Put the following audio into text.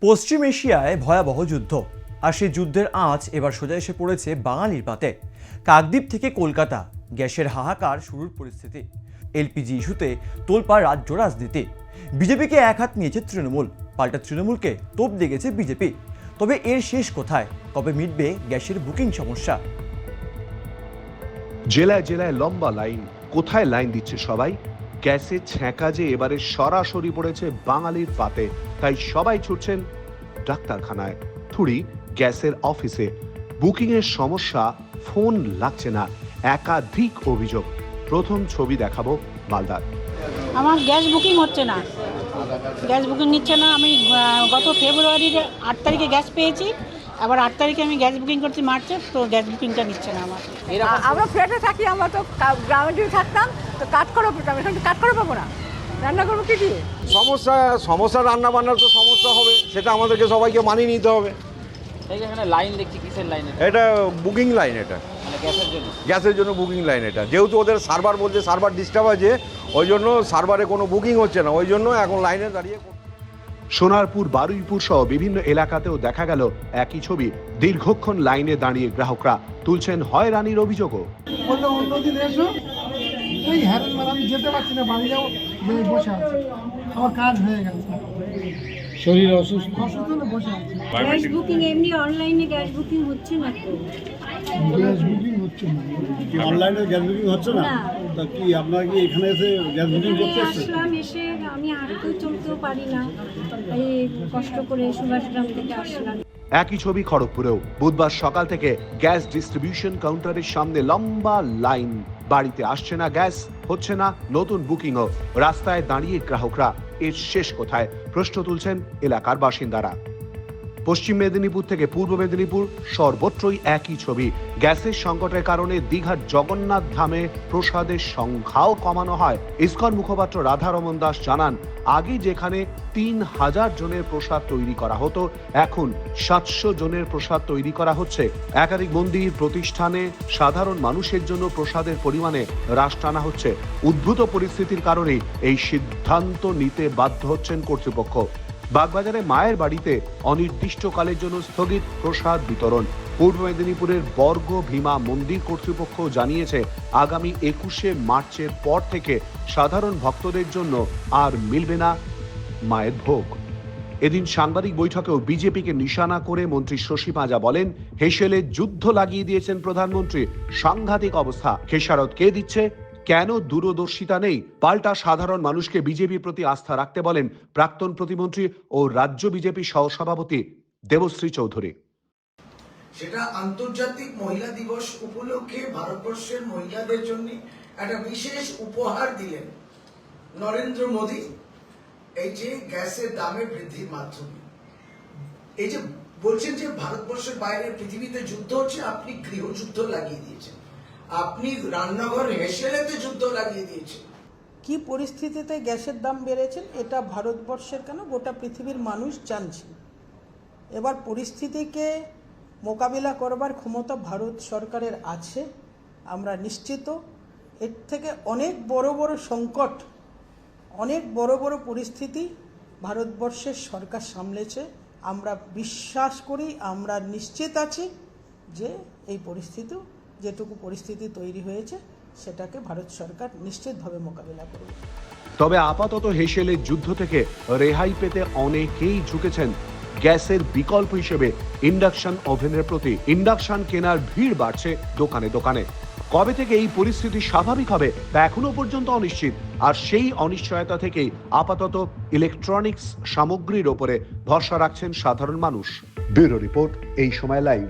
পশ্চিম এশিয়ায় ভয়াবহ যুদ্ধ, আর সেই যুদ্ধের আঁচ এবার সোজা এসে পড়েছে বাঙালির পাতে। কাকদ্বীপ থেকে কলকাতা, গ্যাসের হাহাকার শুরুর পরিস্থিতি। এলপিজি ইস্যুতে তোলপাড় রাজ্য রাজনীতি। বিজেপিকে এক হাত নিয়েছে তৃণমূল, পাল্টা তৃণমূলকে তোপ দেখেছে বিজেপি। তবে এর শেষ কোথায়? কবে মিটবে গ্যাসের বুকিং সমস্যা? জেলায় জেলায় লম্বা লাইন। কোথায় লাইন দিচ্ছে সবাই? গ্যাসের ছ্যাঁকা যে এবারে সরাসরি পড়েছে বাঙালির পাতে, তাই সবাই ছুটছেন ডাক্তারখানায়, থুড়ি গ্যাসের অফিসে। বুকিং এর সমস্যা, ফোন লাগছে না, একাধিক অভিযোগ। প্রথম ছবি দেখাবো মালদার। আমার গ্যাস বুকিং হচ্ছে না, গ্যাস বুকিং নিচ্ছে না। আমি গত ফেব্রুয়ারির 8 তারিখে গ্যাস পেয়েছি, আবার 8 তারিখে আমি গ্যাস বুকিং করছি মার্চে, তো গ্যাস বুকিংটা নিচ্ছে না আমার। আমরা ফ্ল্যাটে থাকি, আমরা তো গ্রামে যদি থাকতাম তো কাজ করে পেতাম, এখন কাজ করে পাবো না, রান্না করবো কি দিয়ে? সমস্যা রান্না বান্নার তো সমস্যা হবে, সেটা আমাদেরকে সবাইকে মানিয়ে নিতে হবে। এখানে লাইন দেখছি, কিসের লাইন? এটা বুকিং লাইন, এটা মানে গ্যাসের জন্য। গ্যাসের জন্য বুকিং লাইন। এটা যেহেতু ওদের সার্ভার বলছে সার্ভার ডিস্টার্ব আছে, ওই জন্য সার্ভারে কোনো বুকিং হচ্ছে না, ওই জন্য এখন লাইনে দাঁড়িয়ে। সোনারপুর, বারুইপুর সহ বিভিন্ন এলাকাতেও দেখা গেল একই ছবি। দীর্ঘক্ষণ লাইনে দাঁড়িয়ে গ্রাহকরা তুলছেন হয়রানির অভিযোগও। বললো অন্যদিন এসো, এই হ্যারেন মানে আমি যেতে পারছি না, বাড়ি যাও, বসে আছি, আমার কাজ হয়ে গেছে, শরীর অসুস্থ হলে বসে আছি। গ্যাস বুকিং এমনি অনলাইনে গ্যাস বুকিং হচ্ছে না তো? গ্যাস বুকিং হচ্ছে না। কি অনলাইনে গ্যাস বুকিং হচ্ছে না? তা কি আপনারা কি এখানে এসে গ্যাস বুকিং করতে এসেছেন? আসলাম, এসে আমি হাঁটতেও চলতেও পারি না, এই কষ্ট করে সুভাষগ্রাম থেকে আসলাম। একই ছবি খড়গপুরেও। বুধবার সকাল থেকে গ্যাস ডিস্ট্রিবিউশন কাউন্টারের সামনে লম্বা লাইন। বাড়িতে আসছে না গ্যাস, হচ্ছে না নতুন বুকিংও। রাস্তায় দাঁড়িয়ে গ্রাহকরা, এর শেষ কোথায় প্রশ্ন তুলছেন এলাকার বাসিন্দারা। পশ্চিম মেদিনীপুর থেকে পূর্ব মেদিনীপুর, সর্বত্রই একই ছবি। গ্যাসের সংকটের কারণে দীঘার জগন্নাথ ধামে প্রসাদের সংখ্যাও কমানো হয়। ইসকন মুখপাত্র রাধারমন দাস জানান, আগে যেখানে 3000 জনের প্রসাদ তৈরি করা হতো, এখন 700 জনের প্রসাদ তৈরি করা হচ্ছে। একাধিক মন্দির প্রতিষ্ঠানে সাধারণ মানুষের জন্য প্রসাদের পরিমাণে হ্রাস টানা হচ্ছে। উদ্ভূত পরিস্থিতির কারণে এই সিদ্ধান্ত নিতে বাধ্য হচ্ছেন কর্তৃপক্ষ। বাগবাজারে মায়ের বাড়িতে অনির্দিষ্টকালের জন্য স্থগিত প্রসাদ বিতরণ। পূর্ব মেদিনীপুরের বর্গ ভীমা মন্দির কর্তৃপক্ষ জানিয়েছে, আগামী 21শে মার্চের পর থেকে সাধারণ ভক্তদের জন্য আর মিলবে না মায়ের ভোগ। এদিন সাংবাদিক বৈঠকেও বিজেপিকে নিশানা করে মন্ত্রী শশী পাঁজা বলেন, হেসেলে যুদ্ধ লাগিয়ে দিয়েছেন প্রধানমন্ত্রী। সাংঘাতিক অবস্থা। খেসারত কে দিচ্ছে? কেন দূরদর্শিতা নেই? পাল্টা সাধারণ মানুষকে বিজেপির প্রতি আস্থা রাখতে বলেন প্রাক্তন প্রতিমন্ত্রী ও রাজ্য বিজেপি সহসভাপতি দেবশ্রী চৌধুরী। সেটা আন্তর্জাতিক মহিলা দিবস উপলক্ষে ভারতবর্ষের মহিলাদের জন্য একটা বিশেষ উপহার দিলেন নরেন্দ্র মোদী, এই যে গ্যাসের দামের বৃদ্ধির মাধ্যমে। এই যে বলছেন যে ভারতবর্ষের বাইরে পৃথিবীতে যুদ্ধ হচ্ছে, আপনি গৃহযুদ্ধ লাগিয়ে দিয়েছেন, আপনি রান্নাঘর হেসেলেতে যুদ্ধ লাগিয়ে দিয়েছেন। কি পরিস্থিতিতে গ্যাসের দাম বেড়েছেন এটা ভারতবর্ষের কেন গোটা পৃথিবীর মানুষ জানছে। এবার পরিস্থিতিকে মোকাবিলা করবার ক্ষমতা ভারত সরকারের আছে, আমরা নিশ্চিত। এর থেকে অনেক বড় বড় সংকট, অনেক বড় বড় পরিস্থিতি ভারতবর্ষের সরকার সামলেছে। আমরা বিশ্বাস করি, আমরা নিশ্চিত আছি যে এই পরিস্থিতি, যেটুকু পরিস্থিতি তৈরি হয়েছে, সেটাকে ভারত সরকার নিশ্চিতভাবে মোকাবিলা করবে। তবে আপাতত হেসেলের যুদ্ধ থেকে রেহাই পেতে অনেকেই ঝুঁকেছেন গ্যাসের বিকল্প হিসেবে ইন্ডাকশন ওভেনের প্রতি। ইন্ডাকশন কেনার ভিড় বাড়ছে দোকানে দোকানে। কবে থেকে এই পরিস্থিতি স্বাভাবিক হবে তা এখনো পর্যন্ত অনিশ্চিত। আর সেই অনিশ্চয়তা থেকেই আপাতত ইলেকট্রনিক্স সামগ্রীর ওপরে ভরসা রাখছেন সাধারণ মানুষ। ব্যুরো রিপোর্ট, এই সময় লাইভ।